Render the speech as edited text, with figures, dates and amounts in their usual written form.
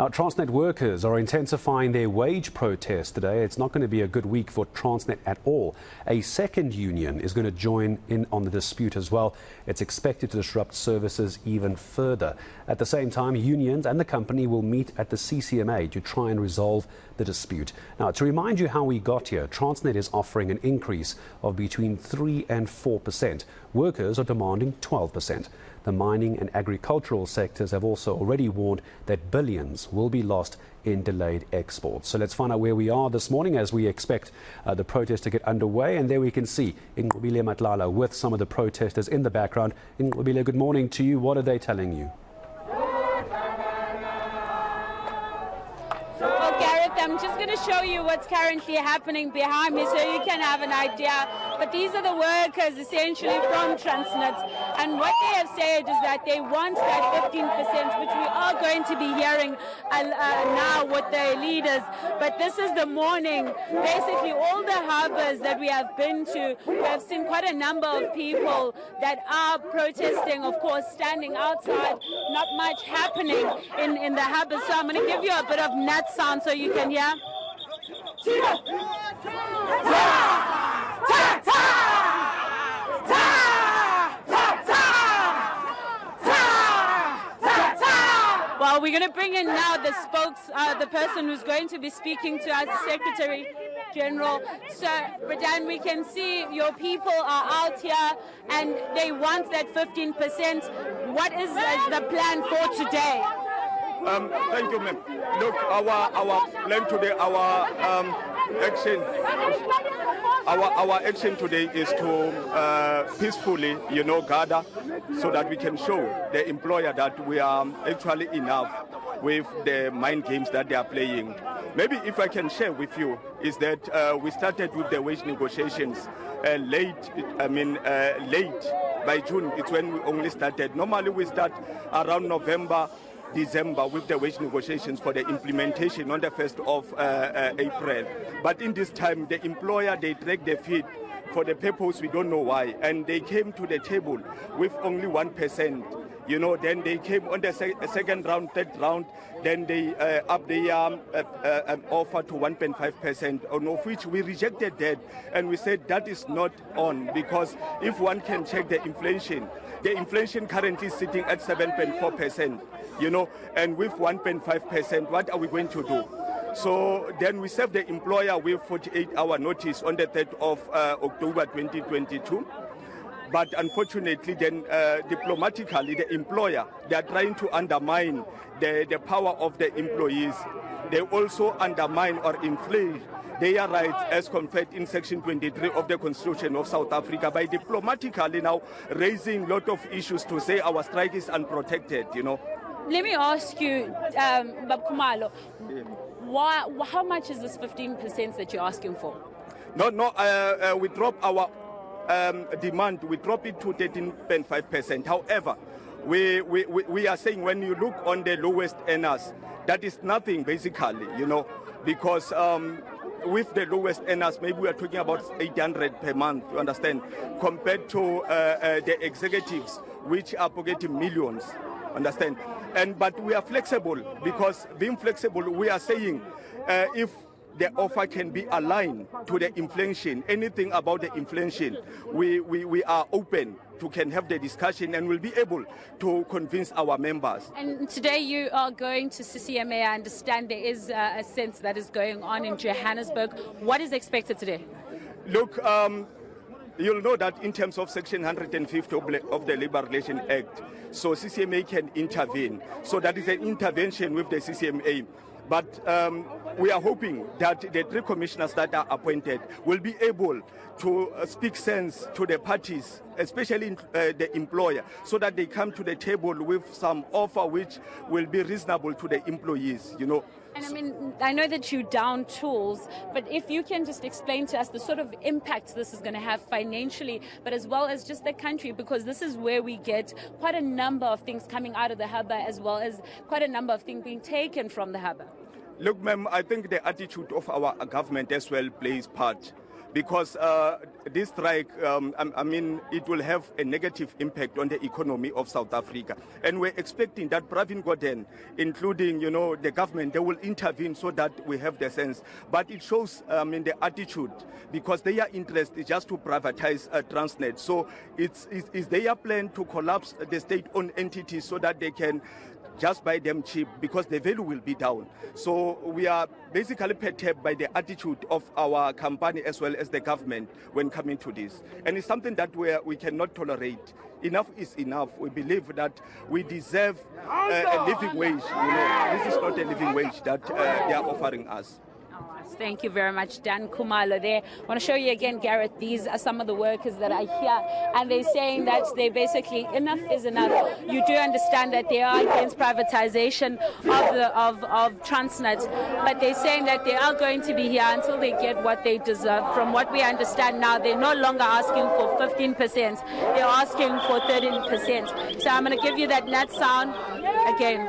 Now, Transnet workers are intensifying their wage protest today. It's not going to be a good week for Transnet at all. A second union is going to join in on the dispute as well. It's expected to disrupt services even further. At the same time, unions and the company will meet at the CCMA to try and resolve the dispute. Now, to remind you how we got here, Transnet is offering an increase of between 3 and 4%. Workers are demanding 12%. The mining and agricultural sectors have also already warned that billions will be lost in delayed exports. So let's find out where we are this morning as we expect the protest to get underway. And there we can see Nqobile Madlala with some of the protesters in the background. Nqobile, good morning to you. What are they telling you? Well, Gareth, I'm just going to show you what's currently happening behind me so you can have an idea. But these are the workers essentially from Transnet. And what they have said is that they want that 15%, which we are going to be hearing now with the leaders. But this is the morning. Basically, all the harbours that we have been to, we have seen quite a number of people that are protesting, of course, standing outside, not much happening in the harbours. So I'm going to give you a bit of net sound so you can hear. Well, we're going to bring in now the person who's going to be speaking to us, the Secretary General. So, Radan, we can see your people are out here and they want that 15%. What is the plan for today? Thank you, ma'am. Look, our plan today, our action today is to peacefully, gather so that we can show the employer that we are actually enough with the mind games that they are playing. Maybe if I can share with you is that we started with the wage negotiations late by June. It's when we only started. Normally we start around November, December with the wage negotiations for the implementation on the 1st of April. But in this time, the employer, they dragged their feet for the purpose we don't know why. And they came to the table with only 1%. Then they came on the second round, third round, then they up their offer to 1.5%, of which we rejected that. And we said that is not on, because if one can check the inflation currently is sitting at 7.4%. And with 1.5%, what are we going to do? So then we served the employer with 48-hour notice on the 3rd of October 2022. But unfortunately, then diplomatically, the employer, they are trying to undermine the power of the employees. They also undermine or inflate their rights as conferred in Section 23 of the Constitution of South Africa by diplomatically now raising a lot of issues to say our strike is unprotected, Let me ask you, Babkumalo, how much is this 15% that you're asking for? We drop our demand, we drop it to 13.5%. However, we are saying when you look on the lowest earners, that is nothing basically, because with the lowest earners, maybe we are talking about 800 per month, you understand, compared to the executives, which are pocketing millions, understand. But we are flexible, because being flexible, we are saying if the offer can be aligned to the inflation, anything about the inflation, we are open to can have the discussion and will be able to convince our members. And today you are going to CCMA. I understand there is a sense that is going on in Johannesburg. What is expected today? Look, you'll know that in terms of Section 150 of the Labour Relations Act, so CCMA can intervene. So that is an intervention with the CCMA. But we are hoping that the 3 commissioners that are appointed will be able to speak sense to the parties, especially the employer, so that they come to the table with some offer which will be reasonable to the employees, And I know that you down tools, but if you can just explain to us the sort of impact this is going to have financially, but as well as just the country, because this is where we get quite a number of things coming out of the harbour, as well as quite a number of things being taken from the harbour. Look, ma'am, I think the attitude of our government as well plays part, because this strike, I mean, it will have a negative impact on the economy of South Africa. And we're expecting that Pravin Gordhan, including, the government, they will intervene so that we have the sense. But it shows, the attitude, because their interest is just to privatize Transnet. So it's their plan to collapse the state-owned entities so that they can just buy them cheap, because the value will be down. So we are basically perturbed by the attitude of our company as well as the government when coming to this. And it's something that we cannot tolerate. Enough is enough. We believe that we deserve a living wage. This is not a living wage that they are offering us. Thank you very much, Dan Kumalo there. I want to show you again, Gareth, these are some of the workers that are here, and they're saying that they basically, enough is enough. You do understand that they are against privatization of Transnet, but they're saying that they are going to be here until they get what they deserve. From what we understand now, they're no longer asking for 15%, they're asking for 13%. So I'm going to give you that net sound again.